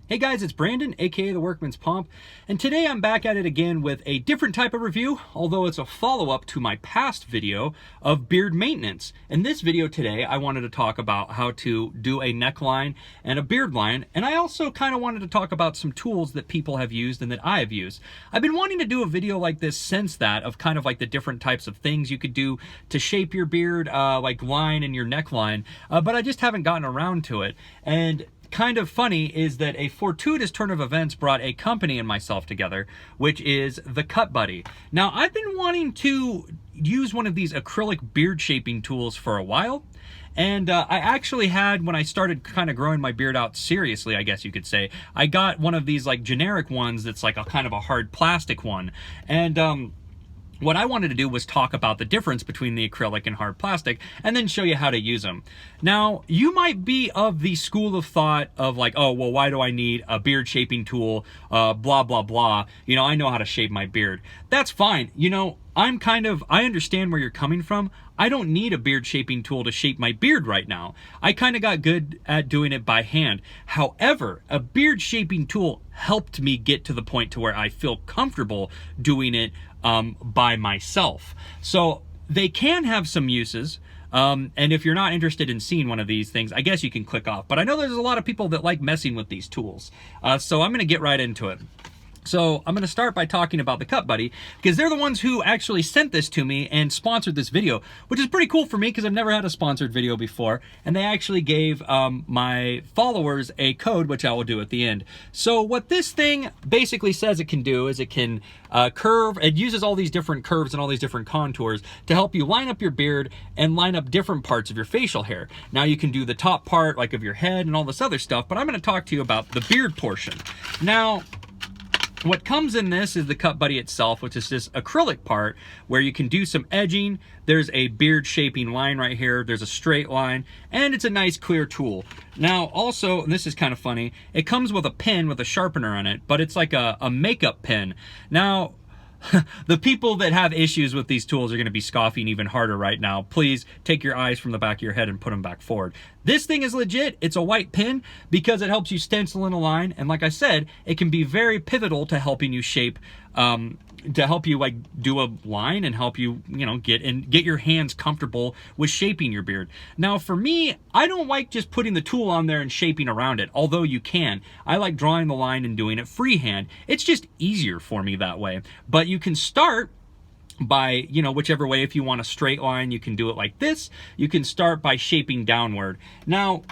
Hey guys, it's Brandon, aka the Workman's Pomp, and today I'm back at it again with a different type of review, although it's a follow-up to my past video of beard maintenance. In this video today, I wanted to talk about how to do a neckline and a beard line, and I also kind of wanted to talk about some tools that people have used and that I have used. I've been wanting to do a video like this since that, of kind of like the different types of things you could do to shape your beard, like line and your neckline, but I just haven't gotten around to it. And kind of funny is that a fortuitous turn of events brought a company and myself together, which is the Cut Buddy. Now, I've been wanting to use one of these acrylic beard shaping tools for a while, and I actually had, when I started kind of growing my beard out seriously, I guess you could say, I got one of these like generic ones that's like a kind of a hard plastic one. And what I wanted to do was talk about the difference between the acrylic and hard plastic and then show you how to use them. Now, you might be of the school of thought of like, oh, well, why do I need a beard shaping tool? Blah, blah, blah. You know, I know how to shape my beard. That's fine. You know, I understand where you're coming from. I don't need a beard shaping tool to shape my beard right now. I kind of got good at doing it by hand. However, a beard shaping tool helped me get to the point to where I feel comfortable doing it by myself. So they can have some uses. And if you're not interested in seeing one of these things, I guess you can click off. But I know there's a lot of people that like messing with these tools. So I'm going to get right into it. So I'm going to start by talking about the Cut Buddy, because they're the ones who actually sent this to me and sponsored this video, which is pretty cool for me because I've never had a sponsored video before. And they actually gave my followers a code, which I will do at the end. So what this thing basically says it can do is it can curve. It uses all these different curves and all these different contours to help you line up your beard and line up different parts of your facial hair. Now you can do the top part like of your head and all this other stuff, but I'm going to talk to you about the beard portion. Now, what comes in this is the Cut Buddy itself, which is this acrylic part where you can do some edging. There's a beard shaping line right here. There's a straight line, and it's a nice clear tool. Now also, and this is kind of funny, it comes with a pen with a sharpener on it, but it's like a makeup pen. Now, the people that have issues with these tools are going to be scoffing even harder right now. Please take your eyes from the back of your head and put them back forward. This thing is legit. It's a white pen because it helps you stencil in a line. And like I said, it can be very pivotal to helping you shape, to help you like do a line and help you, get your hands comfortable with shaping your beard. Now for me, I don't like just putting the tool on there and shaping around it, although you can. I like drawing the line and doing it freehand. It's just easier for me that way. But you can start by, whichever way. If you want a straight line, you can do it like this. You can start by shaping downward. Now,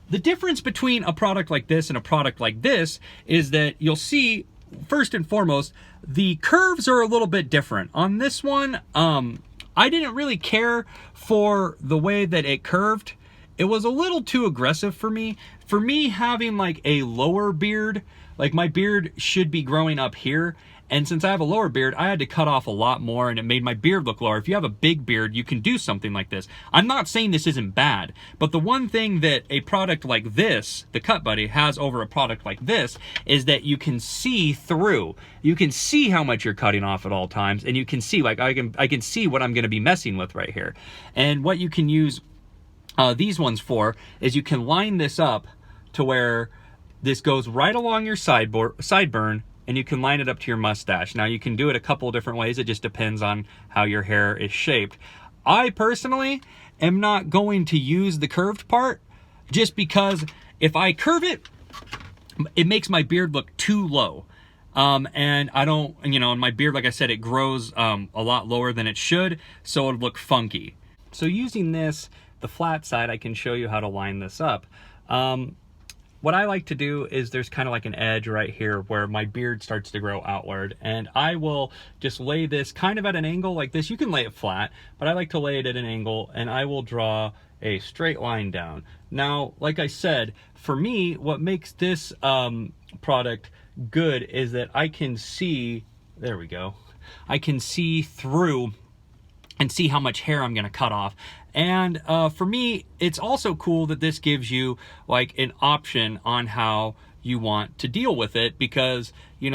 the difference between a product like this and a product like this is that you'll see, first and foremost, the curves are a little bit different. On this one, I didn't really care for the way that it curved. It was a little too aggressive for me. For me, having like a lower beard, like my beard should be growing up here. And since I have a lower beard, I had to cut off a lot more, and it made my beard look lower. If you have a big beard, you can do something like this. I'm not saying this isn't bad, but the one thing that a product like this, the Cut Buddy, has over a product like this is that you can see through. You can see how much you're cutting off at all times, and you can see, like, I can see what I'm going to be messing with right here. And what you can use these ones for is you can line this up to where this goes right along your sideburn, and you can line it up to your mustache. Now you can do it a couple of different ways. It just depends on how your hair is shaped. I personally am not going to use the curved part just because if I curve it, it makes my beard look too low. And I don't, and my beard, like I said, it grows a lot lower than it should, so it'll look funky. So using this, the flat side, I can show you how to line this up. What I like to do is there's kind of like an edge right here where my beard starts to grow outward, and I will just lay this kind of at an angle like this. You can lay it flat, but I like to lay it at an angle, and I will draw a straight line down. Now, like I said, for me, what makes this product good is that I can see, there we go, I can see through and see how much hair I'm going to cut off. And for me, it's also cool that this gives you like an option on how you want to deal with it, because some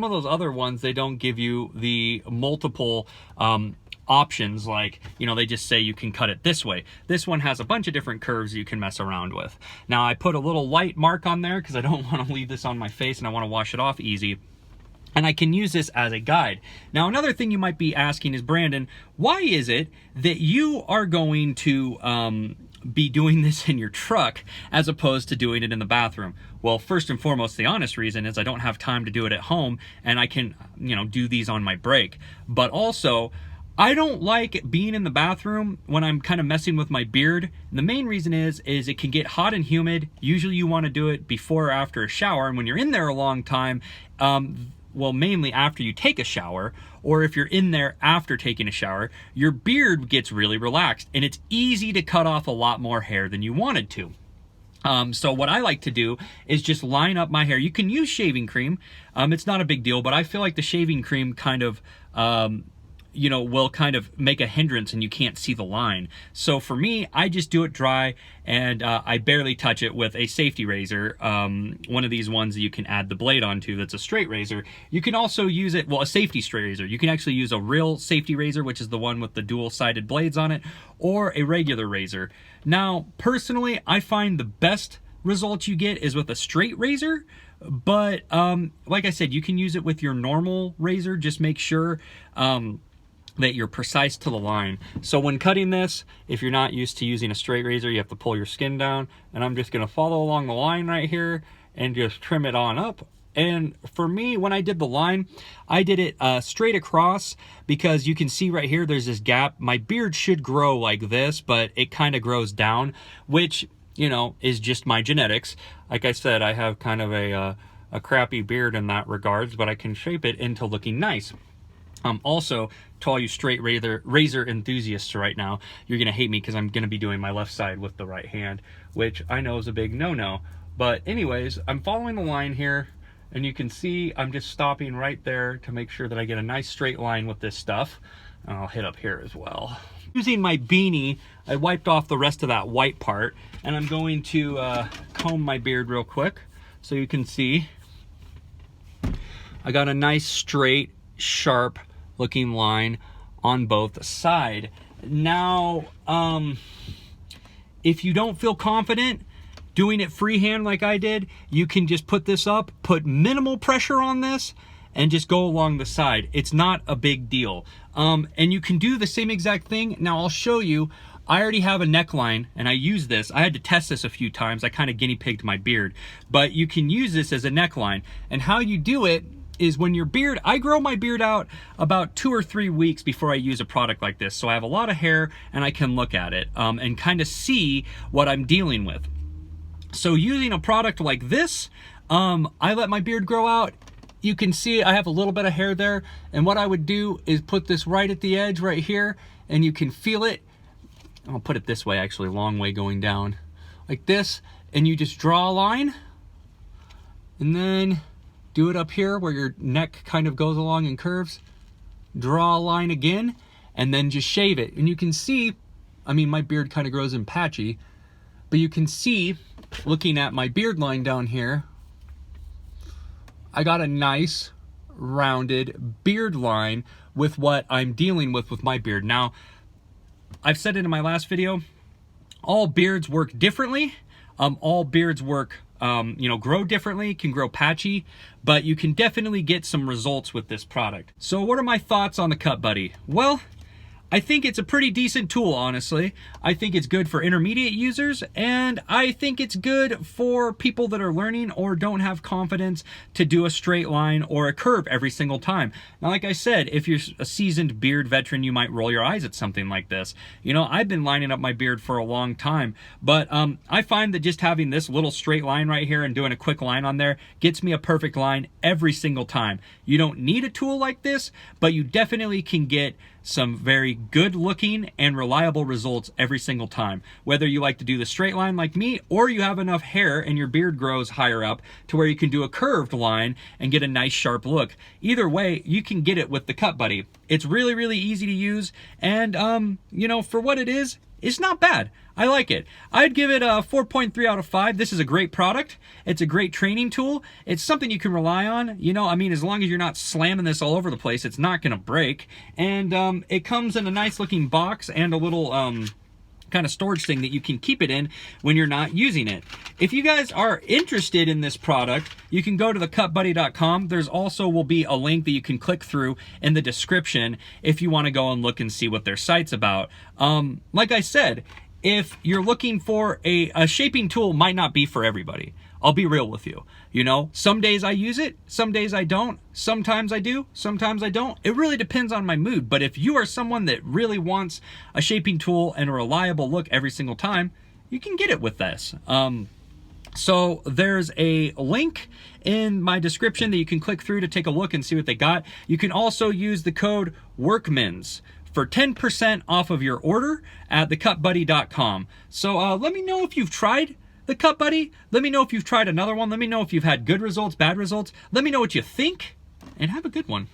of those other ones, they don't give you the multiple options, like, you know, they just say you can cut it this way. This one has a bunch of different curves you can mess around with. Now I put a little light mark on there because I don't want to leave this on my face and I want to wash it off easy. And I can use this as a guide. Now, another thing you might be asking is, Brandon, why is it that you are going to be doing this in your truck as opposed to doing it in the bathroom? Well, first and foremost, the honest reason is I don't have time to do it at home, and I can, you know, do these on my break. But also, I don't like being in the bathroom when I'm kind of messing with my beard. And the main reason is it can get hot and humid. Usually you want to do it before or after a shower, and when you're in there a long time, well, mainly after you take a shower, or if you're in there after taking a shower, your beard gets really relaxed, and it's easy to cut off a lot more hair than you wanted to. So what I like to do is just line up my hair. You can use shaving cream. It's not a big deal, but I feel like the shaving cream kind of, you know, will kind of make a hindrance and you can't see the line. So for me, I just do it dry, and I barely touch it with a safety razor. One of these ones that you can add the blade onto that's a straight razor. You can also use it, well, a safety straight razor. You can actually use a real safety razor, which is the one with the dual-sided blades on it, or a regular razor. Now, personally, I find the best results you get is with a straight razor. But like I said, you can use it with your normal razor. Just make sure that you're precise to the line. So when cutting this, if you're not used to using a straight razor, you have to pull your skin down, and I'm just going to follow along the line right here and just trim it on up. And for me, when I did the line, I did it straight across, because you can see right here there's this gap. My beard should grow like this, but it kind of grows down, which, you know, is just my genetics. Like I said, I have kind of a crappy beard in that regards, but I can shape it into looking nice. Also, to all you straight razor enthusiasts right now, you're going to hate me because I'm going to be doing my left side with the right hand, which I know is a big no-no. But anyways, I'm following the line here, and you can see I'm just stopping right there to make sure that I get a nice straight line with this stuff. And I'll hit up here as well. Using my beanie, I wiped off the rest of that white part, and I'm going to comb my beard real quick so you can see I got a nice straight, sharp looking line on both sides. Now, if you don't feel confident doing it freehand like I did, you can just put this up, put minimal pressure on this, and just go along the side. It's not a big deal. And you can do the same exact thing. Now I'll show you. I already have a neckline, and I use this. I had to test this a few times. I kind of guinea pigged my beard, but you can use this as a neckline. And how you do it is when your beard, I grow my beard out about 2 or 3 weeks before I use a product like this. So I have a lot of hair, and I can look at it and kind of see what I'm dealing with. So using a product like this, I let my beard grow out. You can see I have a little bit of hair there, and what I would do is put this right at the edge right here, and you can feel it. I'll put it this way, actually, long way going down like this, and you just draw a line, and then do it up here where your neck kind of goes along and curves. Draw a line again, and then just shave it. And you can see, I mean, my beard kind of grows in patchy, but you can see, looking at my beard line down here, I got a nice rounded beard line with what I'm dealing with my beard. Now, I've said it in my last video, all beards work differently. All beards work, you know, grow differently, can grow patchy, but you can definitely get some results with this product. So what are my thoughts on the Cut Buddy? Well, I think it's a pretty decent tool, honestly. I think it's good for intermediate users, and I think it's good for people that are learning or don't have confidence to do a straight line or a curve every single time. Now, like I said, if you're a seasoned beard veteran, you might roll your eyes at something like this. You know, I've been lining up my beard for a long time, but I find that just having this little straight line right here and doing a quick line on there gets me a perfect line every single time. You don't need a tool like this, but you definitely can get some very good looking and reliable results every single time. Whether you like to do the straight line like me, or you have enough hair and your beard grows higher up to where you can do a curved line and get a nice sharp look. Either way, you can get it with the Cut Buddy. It's really, really easy to use, and you know, for what it is, is not bad. I like it. I'd give it a 4.3 out of 5. This is a great product. It's a great training tool. It's something you can rely on. You know, I mean, as long as you're not slamming this all over the place, it's not going to break. And it comes in a nice looking box and a little kind of storage thing that you can keep it in when you're not using it. If you guys are interested in this product, you can go to thecutbuddy.com. There's also will be a link that you can click through in the description if you want to go and look and see what their site's about. Like I said, if you're looking for a shaping tool, might not be for everybody. I'll be real with you. You know, some days I use it, some days I don't, sometimes I do, sometimes I don't. It really depends on my mood. But if you are someone that really wants a shaping tool and a reliable look every single time, you can get it with this. So there's a link in my description that you can click through to take a look and see what they got. You can also use the code WORKMANS for 10% off of your order at thecutbuddy.com. So let me know if you've tried the Cut Buddy. Let me know if you've tried another one. Let me know if you've had good results, bad results. Let me know what you think, and have a good one.